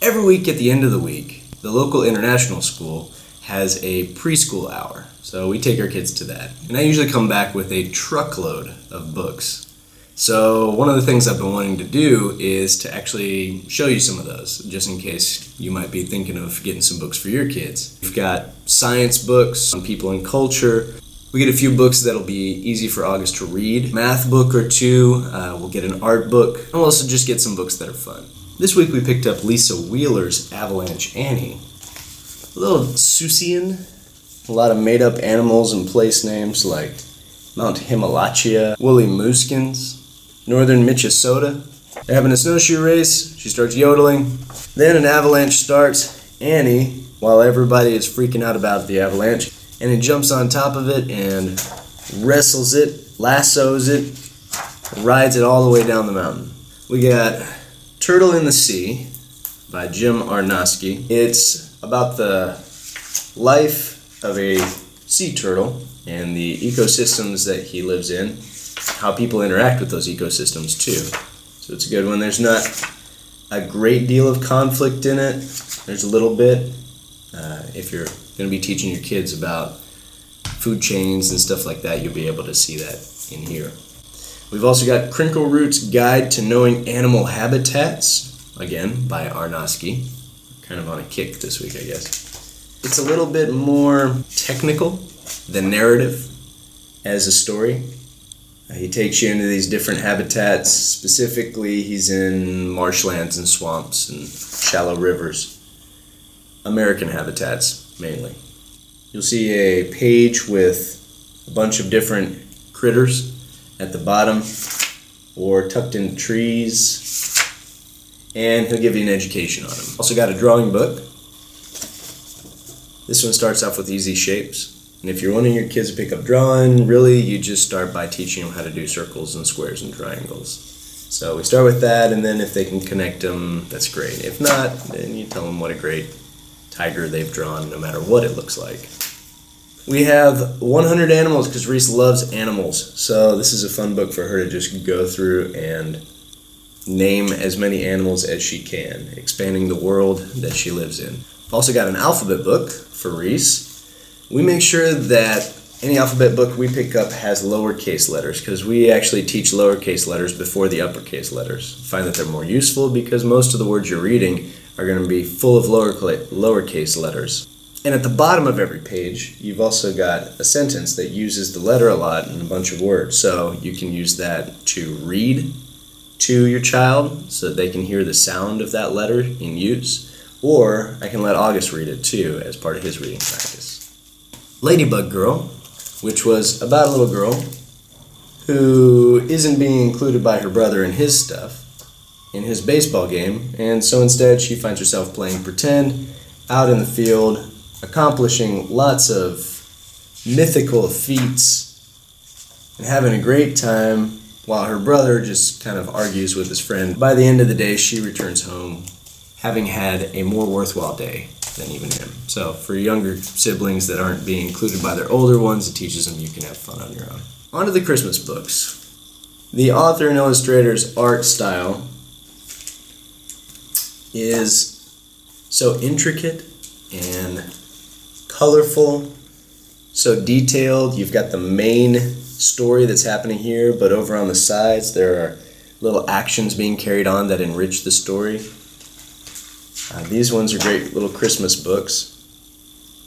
Every week at the end of the week, the local international school has a preschool hour. So we take our kids to that. And I usually come back with a truckload of books. So one of the things I've been wanting to do is to actually show you some of those, just in case you might be thinking of getting some books for your kids. We've got science books on people and culture. We get a few books that'll be easy for August to read. Math book or two. We'll get an art book. And we'll also just get some books that are fun. This week we picked up Lisa Wheeler's Avalanche Annie. A little Seussian. A lot of made-up animals and place names like Mount Himalaya, Woolly Mooskins, Northern Minnesota. They're having a snowshoe race. She starts yodeling. Then an avalanche starts. Annie, while everybody is freaking out about the avalanche, Annie jumps on top of it and wrestles it, lassos it, rides it all the way down the mountain. We got Turtle in the Sea by Jim Arnosky. It's about the life of a sea turtle and the ecosystems that he lives in, how people interact with those ecosystems too. So it's a good one. There's not a great deal of conflict in it. There's a little bit. If you're going to be teaching your kids about food chains and stuff like that, you'll be able to see that in here. We've also got Crinkleroot's Guide to Knowing Animal Habitats, again, by Arnosky. Kind of on a kick this week, I guess. It's a little bit more technical than narrative as a story. He takes you into these different habitats. Specifically, he's in marshlands and swamps and shallow rivers. American habitats, mainly. You'll see a page with a bunch of different critters at the bottom or tucked in trees, and he'll give you an education on them. Also got a drawing book. This one starts off with easy shapes, and if you're wanting your kids to pick up drawing, really you just start by teaching them how to do circles and squares and triangles. So we start with that, and then if they can connect them, that's great. If not, then you tell them what a great tiger they've drawn, no matter what it looks like. We have 100 animals because Reese loves animals. So this is a fun book for her to just go through and name as many animals as she can, expanding the world that she lives in. I've also got an alphabet book for Reese. We make sure that any alphabet book we pick up has lowercase letters because we actually teach lowercase letters before the uppercase letters. I find that they're more useful because most of the words you're reading are going to be full of lowercase letters. And at the bottom of every page, you've also got a sentence that uses the letter a lot in a bunch of words. So you can use that to read to your child so that they can hear the sound of that letter in use. Or I can let August read it too as part of his reading practice. Ladybug Girl, which was about a little girl who isn't being included by her brother in his stuff, in his baseball game, and so instead she finds herself playing pretend out in the field, accomplishing lots of mythical feats and having a great time while her brother just kind of argues with his friend. By the end of the day, she returns home having had a more worthwhile day than even him. So for younger siblings that aren't being included by their older ones, it teaches them you can have fun on your own. On to the Christmas books. The author and illustrator's art style is so intricate and colorful, so detailed. You've got the main story that's happening here, but over on the sides there are little actions being carried on that enrich the story. These ones are great little Christmas books.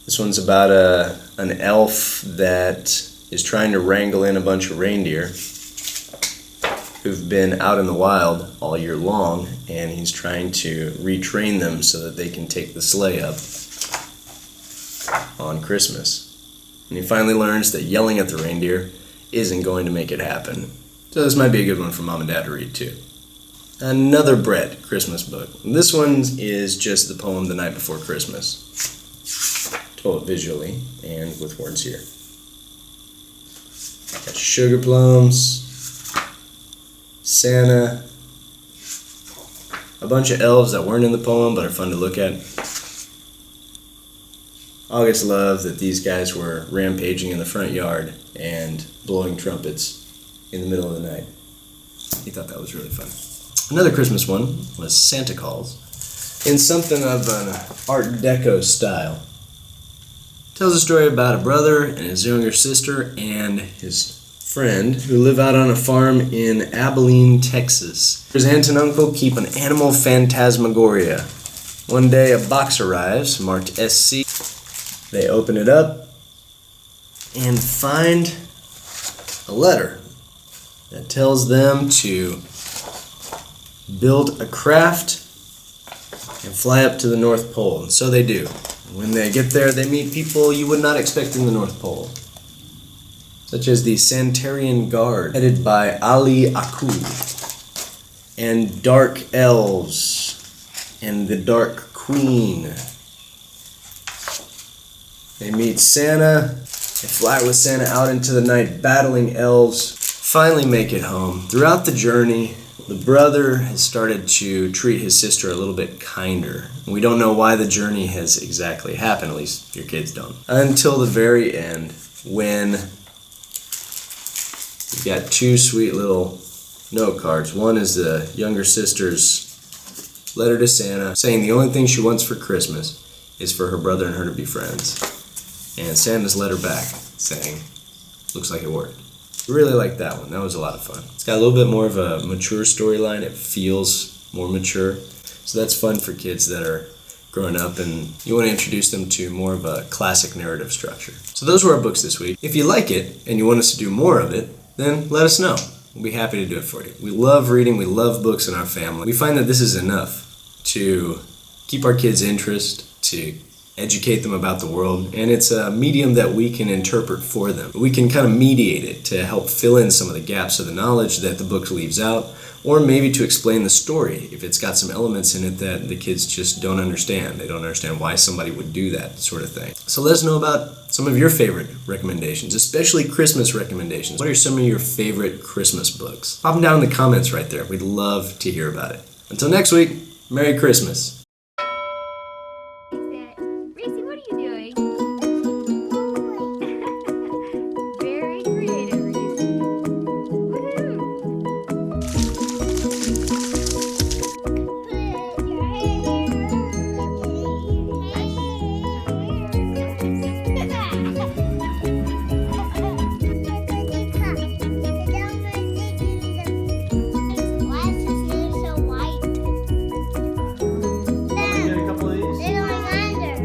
This one's about an elf that is trying to wrangle in a bunch of reindeer who've been out in the wild all year long, and he's trying to retrain them so that they can take the sleigh up on Christmas. And he finally learns that yelling at the reindeer isn't going to make it happen. So this might be a good one for Mom and Dad to read too. Another Brett Christmas book. This one is just the poem The Night Before Christmas, told visually and with words here. Got sugar plums, Santa, a bunch of elves that weren't in the poem but are fun to look at. August loved that these guys were rampaging in the front yard and blowing trumpets in the middle of the night. He thought that was really fun. Another Christmas one was Santa Calls. in something of an Art Deco style. It tells a story about a brother and his younger sister and his friend who live out on a farm in Abilene, Texas. His aunt and uncle keep an animal phantasmagoria. One day a box arrives marked SC. They open it up and find a letter that tells them to build a craft and fly up to the North Pole. And so they do. When they get there, they meet people you would not expect in the North Pole, such as the Santarian Guard, headed by Ali Aku, and Dark Elves, and the Dark Queen. They meet Santa, they fly with Santa out into the night, battling elves, finally make it home. Throughout the journey, the brother has started to treat his sister a little bit kinder. We don't know why the journey has exactly happened, at least your kids don't. Until the very end, when you've got two sweet little note cards. One is the younger sister's letter to Santa, saying the only thing she wants for Christmas is for her brother and her to be friends. And Santa's letter back, saying, looks like it worked. Really like that one. That was a lot of fun. It's got a little bit more of a mature storyline. It feels more mature. So that's fun for kids that are growing up and you want to introduce them to more of a classic narrative structure. So those were our books this week. If you like it and you want us to do more of it, then let us know. We'll be happy to do it for you. We love reading. We love books in our family. We find that this is enough to keep our kids' interest, to educate them about the world, and it's a medium that we can interpret for them. We can kind of mediate it to help fill in some of the gaps of the knowledge that the book leaves out, or maybe to explain the story if it's got some elements in it that the kids just don't understand. They don't understand why somebody would do that sort of thing. So let us know about some of your favorite recommendations, especially Christmas recommendations. What are some of your favorite Christmas books? Pop them down in the comments right there. We'd love to hear about it. Until next week, Merry Christmas.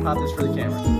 Pop this for the camera.